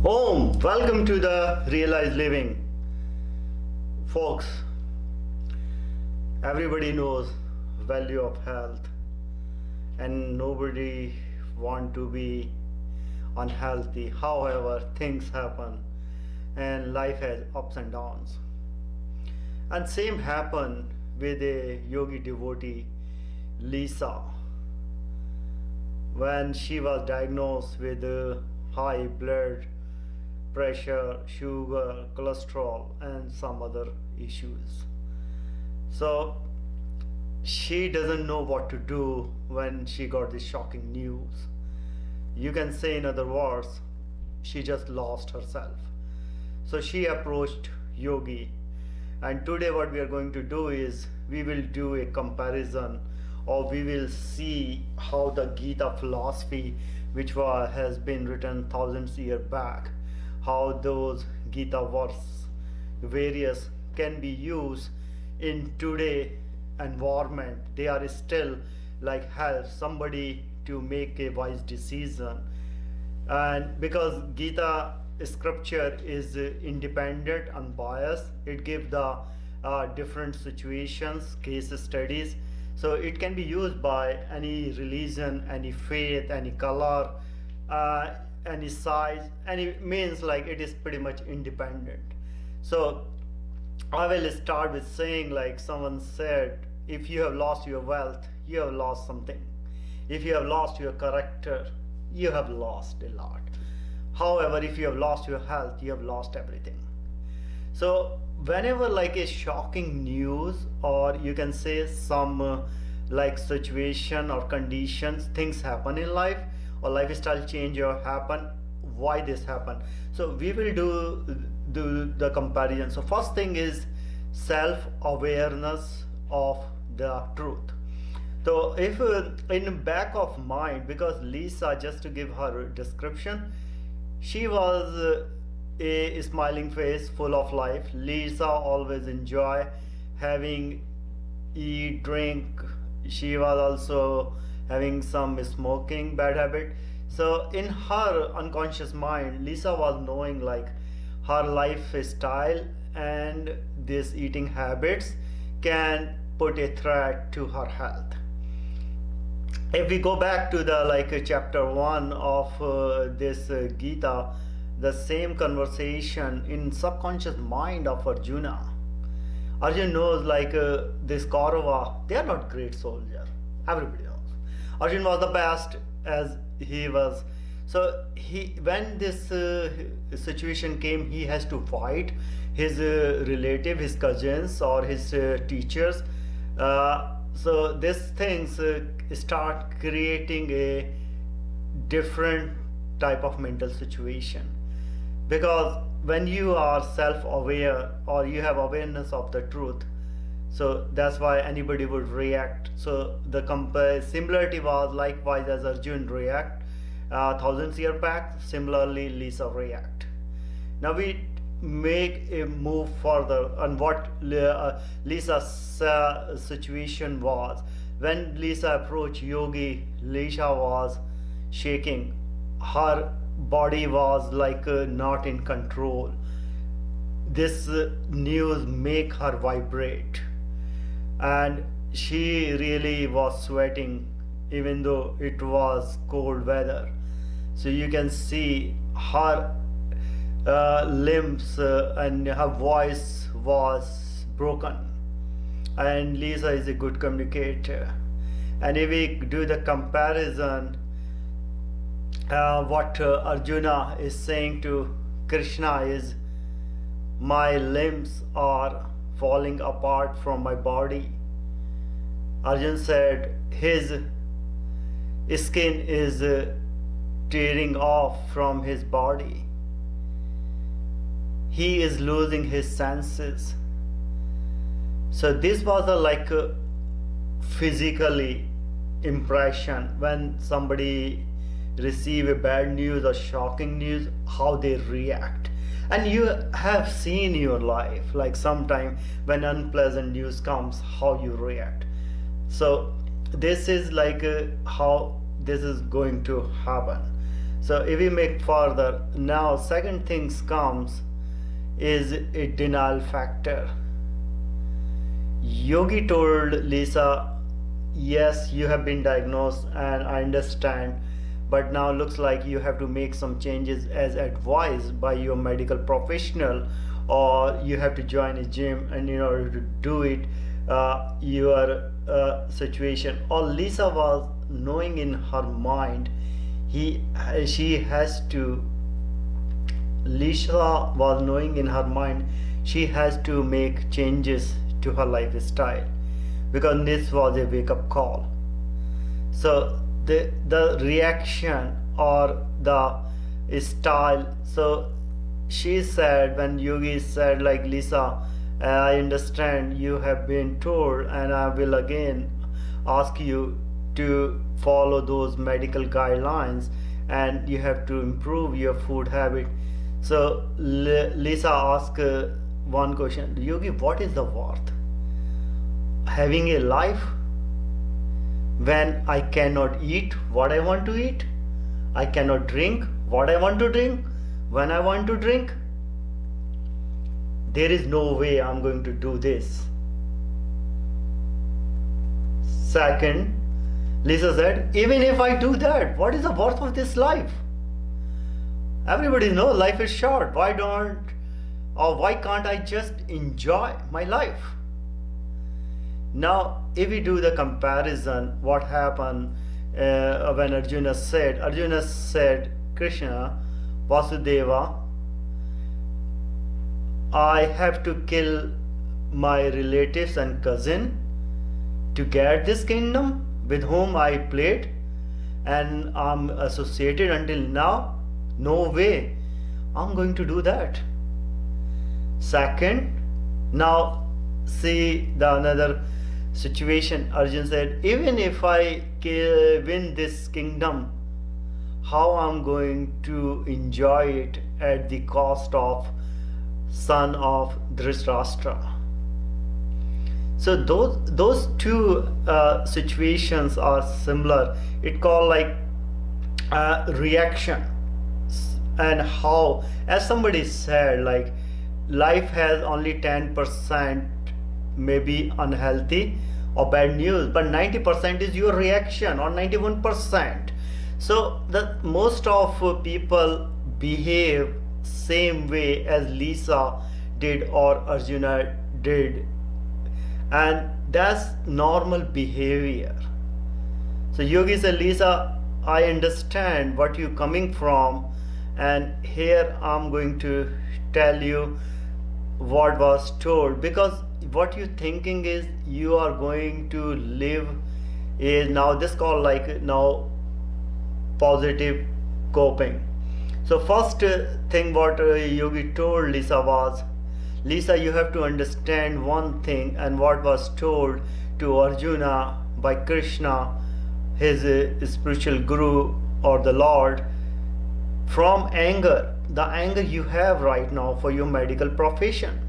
Welcome to the Realized Living. Folks, everybody knows value of health and nobody want to be unhealthy. However, things happen and life has ups and downs. And same happened with a yogi devotee, Lisa, when she was diagnosed with high blood pressure, sugar, cholesterol, and some other issues. So she doesn't know what to do when she got this shocking news. You can say, in other words, she just lost herself. So she approached Yogi, and today what we are going to do is we will do a comparison, or we will see how the Gita philosophy, which has been written thousands of years back, how those Gita verses, various, can be used in today environment. They are still like help somebody to make a wise decision. And because Gita scripture is independent, unbiased, it gives the different situations, case studies. So it can be used by any religion, any faith, any color, any size, any means, like it is pretty much independent. So I will start with saying, like someone said, if you have lost your wealth, you have lost something. If you have lost your character, you have lost a lot. However, if you have lost your health, you have lost everything. So whenever like a shocking news, or you can say some like situation or conditions, things happen in life, or lifestyle change or happen, why this happen? So we will do the comparison. So first thing is self-awareness of the truth. So if in back of mind, because Lisa, just to give her description, she was a smiling face, full of life. Lisa always enjoy having eat, drink. She was also having some smoking bad habit. So in her unconscious mind, Lisa was knowing like her lifestyle and these eating habits can put a threat to her health. If we go back to the chapter 1 of this Gita, the same conversation in subconscious mind of Arjuna. Arjuna knows this Kaurava, they are not great soldiers. Everybody knows. Arjuna was the best as he was. So when this situation came, he has to fight his relative, his cousins, or his teachers. So these things start creating a different type of mental situation, because when you are self-aware or you have awareness of the truth, so that's why anybody would react. So the similarity was likewise as Arjun react thousands years back, similarly Lisa react. Now we make a move further on what Lisa's situation was. When Lisa approached Yogi, Lisa was shaking. Her body was not in control. This news make her vibrate, and she really was sweating even though it was cold weather. So you can see her limbs and her voice was broken. And Lisa is a good communicator. And if we do the comparison, what Arjuna is saying to Krishna is, my limbs are falling apart from my body. Arjuna said his skin is tearing off from his body. He is losing his senses. So this was a physically impression when somebody receive a bad news or shocking news, how they react. And you have seen in your life, sometime when unpleasant news comes, how you react. So this is how this is going to happen. So if we make further, now second things comes is a denial factor. Yogi told Lisa, yes, you have been diagnosed and I understand, but now looks like you have to make some changes as advised by your medical professional, or you have to join a gym, and in order to do it, your situation, or Lisa was knowing in her mind, she has to, Lisa was knowing in her mind she has to make changes to her lifestyle, because this was a wake-up call. So the reaction or the style, so she said, when Yogi said like, Lisa, I understand you have been told, and I will again ask you to follow those medical guidelines, and you have to improve your food habit. So Lisa asked one question, Yogi, what is the worth having a life when I cannot eat what I want to eat, I cannot drink what I want to drink when I want to drink? There is no way I'm going to do this. Second, Lisa said, even if I do that, what is the worth of this life? Everybody knows life is short. Why can't I just enjoy my life? Now, if we do the comparison, what happened when Arjuna said, Krishna, Vasudeva, I have to kill my relatives and cousin to get this kingdom with whom I played and I'm associated until now. No way I'm going to do that. Second, now see the another situation. Arjun said, even if I win this kingdom, how I'm going to enjoy it at the cost of son of Dhritarashtra? So those two situations are similar. It called like reaction, and how, as somebody said, like life has only 10% maybe unhealthy or bad news, but 90% is your reaction, or 91%. So the most of people behave same way as Lisa did or Arjuna did, and that's normal behavior. So Yogi said, Lisa, I understand what you're coming from, and here I'm going to tell you what was told, because what you're thinking is you are going to live is now this called like now positive coping. So first thing what Yogi told Lisa was, Lisa, you have to understand one thing, and what was told to Arjuna by Krishna, his spiritual guru or the Lord, from anger, the anger you have right now for your medical profession,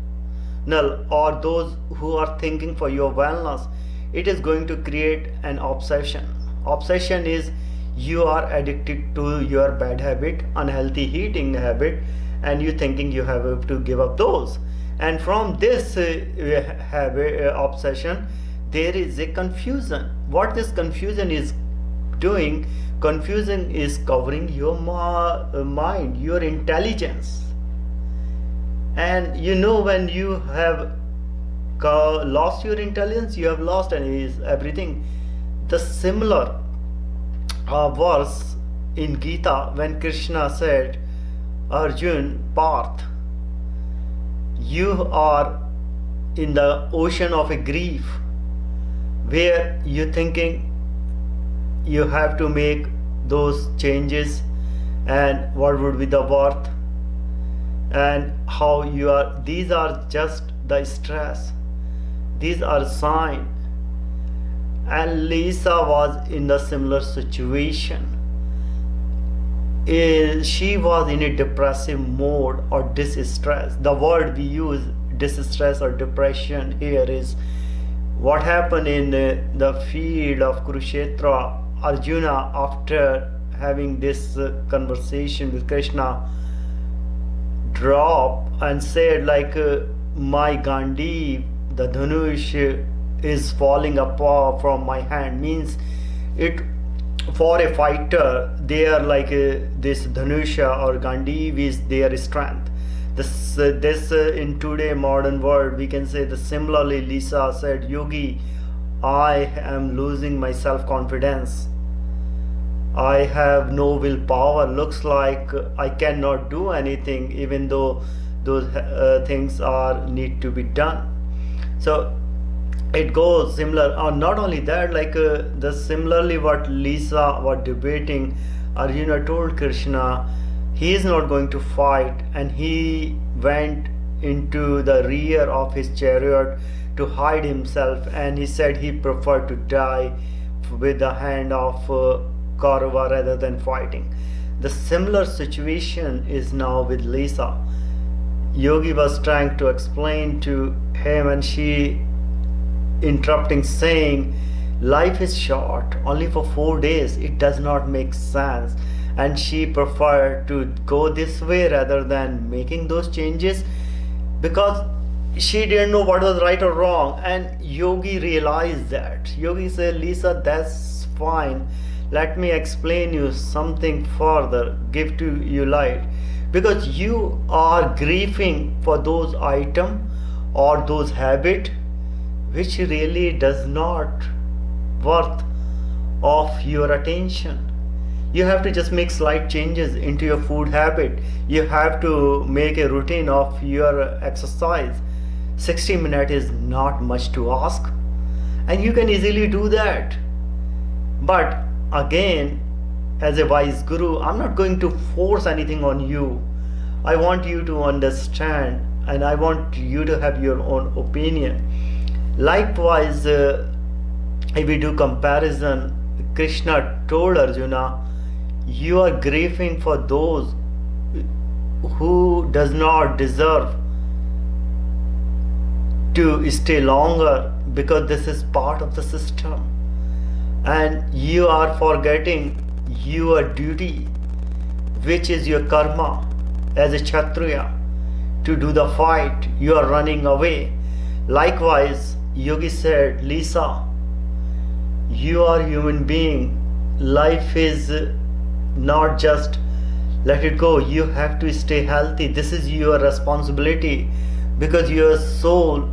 or those who are thinking for your wellness, it is going to create an obsession. Obsession is you are addicted to your bad habit, unhealthy eating habit, and you thinking you have to give up those. And from this obsession, there is a confusion. What this confusion is doing, confusion is covering your mind, your intelligence. And you know, when you have lost your intelligence, you have lost everything. The similar verse in Gita, when Krishna said, Arjun, Parth, you are in the ocean of a grief, where you're thinking you have to make those changes, and what would be the worth, and how you are, these are just the stress, these are signs. And Lisa was in the similar situation. She was in a depressive mode or distress. The word we use, distress or depression, here is what happened in the field of Kurukshetra. Arjuna, after having this conversation with Krishna, drop and said like, my Gandhi, the Dhanush is falling apart from my hand, means it, for a fighter they are like this Dhanusha or Gandhi is their strength. This in today modern world we can say the similarly Lisa said, Yogi, I am losing my self-confidence, I have no willpower, looks like I cannot do anything even though those things are need to be done. So it goes similar, or not only that, like the similarly what Lisa was debating, Arjuna told Krishna he is not going to fight, and he went into the rear of his chariot to hide himself, and he said he preferred to die with the hand of Kaurava rather than fighting. The similar situation is now with Lisa. Yogi was trying to explain to him, and she interrupting, saying life is short, only for 4 days, it does not make sense, and she preferred to go this way rather than making those changes because she didn't know what was right or wrong. And Yogi realized that. Yogi said, Lisa, that's fine, let me explain you something further, give to you light, because you are grieving for those item or those habit which really does not worth of your attention. You have to just make slight changes into your food habit. You have to make a routine of your exercise. 60 minutes is not much to ask, and you can easily do that. But again, as a wise guru, I'm not going to force anything on you. I want you to understand, and I want you to have your own opinion. Likewise, if we do comparison, Krishna told Arjuna, you are grieving for those who does not deserve to stay longer because this is part of the system, and you are forgetting your duty, which is your karma as a Kshatriya, to do the fight. You are running away. Likewise, Yogi said, Lisa, you are a human being. Life is not just let it go. You have to stay healthy. This is your responsibility, because your soul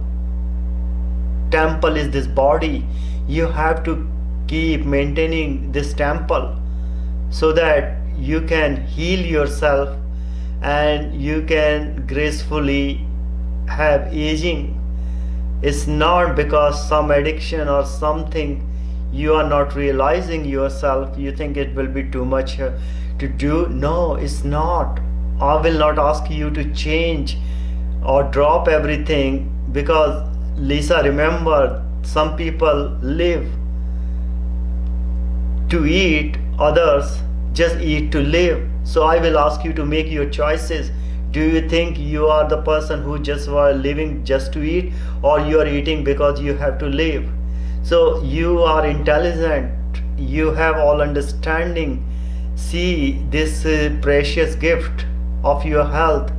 temple is this body. You have to keep maintaining this temple so that you can heal yourself and you can gracefully have aging. It's not because some addiction or something you are not realizing yourself, you think it will be too much to do. No, it's not. I will not ask you to change or drop everything, because Lisa, remember, some people live to eat, others just eat to live. So I will ask you to make your choices. Do you think you are the person who just were living just to eat, or you are eating because you have to live? So you are intelligent, you have all understanding. See this precious gift of your health,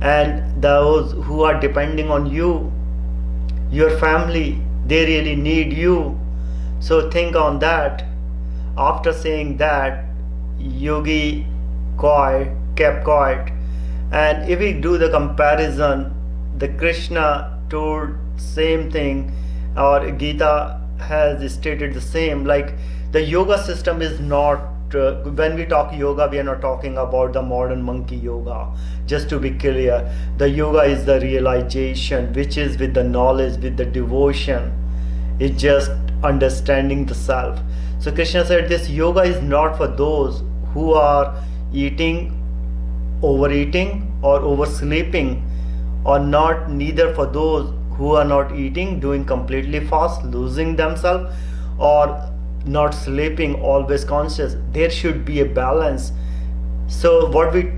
and those who are depending on you, your family, they really need you. So think on that. After saying that, Yogi kept quiet. And if we do the comparison, the Krishna told same thing, or Gita has stated the same, like the yoga system is not, when we talk yoga, we are not talking about the modern monkey yoga. Just to be clear, the yoga is the realization, which is with the knowledge, with the devotion. It's just understanding the self. So Krishna said this yoga is not for those who are eating, overeating or oversleeping, or not, neither for those who are not eating, doing completely fast, losing themselves, or not sleeping, always conscious. There should be a balance. So what we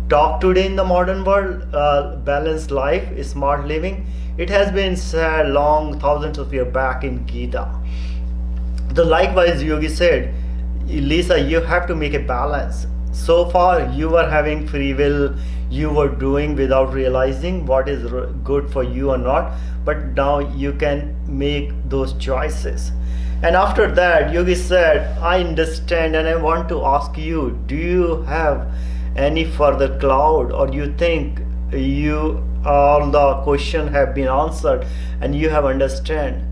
talk today in the modern world, balanced life, smart living, it has been said long thousands of years back in Gita. So likewise, Yogi said, Lisa, you have to make a balance. So far, you were having free will, you were doing without realizing what is good for you or not, but now you can make those choices. And after that, Yogi said, I understand and I want to ask you, do you have any further cloud, or you think you all the question have been answered and you have understand?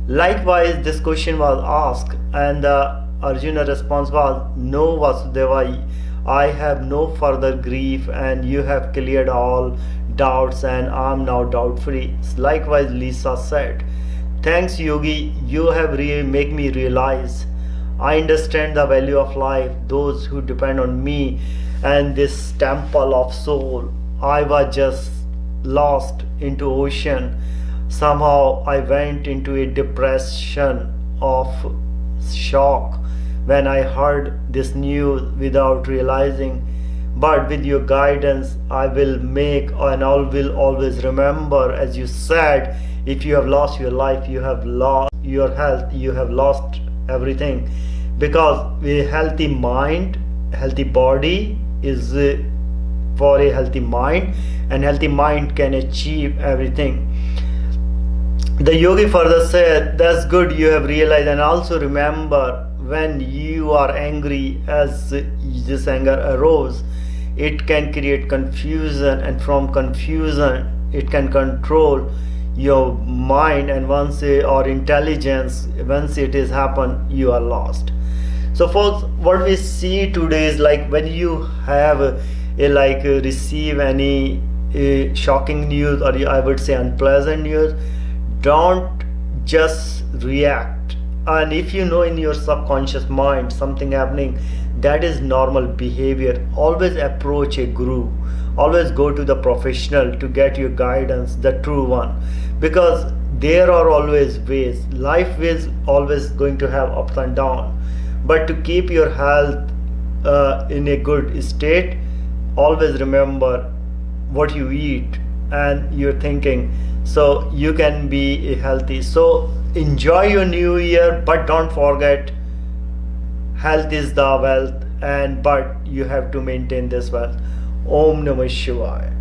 Likewise, this question was asked, and the Arjuna response was, no Vasudeva, I have no further grief and you have cleared all doubts and I am now doubt free. Likewise, Lisa said, thanks Yogi, you have make me realize I understand the value of life, those who depend on me and this temple of soul. I was just lost into ocean. Somehow I went into a depression of shock when I heard this news without realizing. But with your guidance, I will make and I will always remember, as you said, if you have lost your life, you have lost your health, you have lost everything. Because a healthy mind, healthy body is for a healthy mind, and healthy mind can achieve everything. The yogi further said, that's good, you have realized, and also remember, when you are angry, as this anger arose, it can create confusion, and from confusion it can control your mind, and once or intelligence, once it is happened, you are lost. So folks, what we see today is like when you have receive any shocking news, or I would say unpleasant news, don't just react. And if you know in your subconscious mind something happening, that is normal behavior. Always approach a guru, always go to the professional to get your guidance, the true one, because there are always ways. Life is always going to have ups and downs, but to keep your health in a good state, always remember what you eat and your thinking, so you can be healthy. So enjoy your new year, but don't forget, health is the wealth, and but you have to maintain this wealth. Om Namah Shivaya.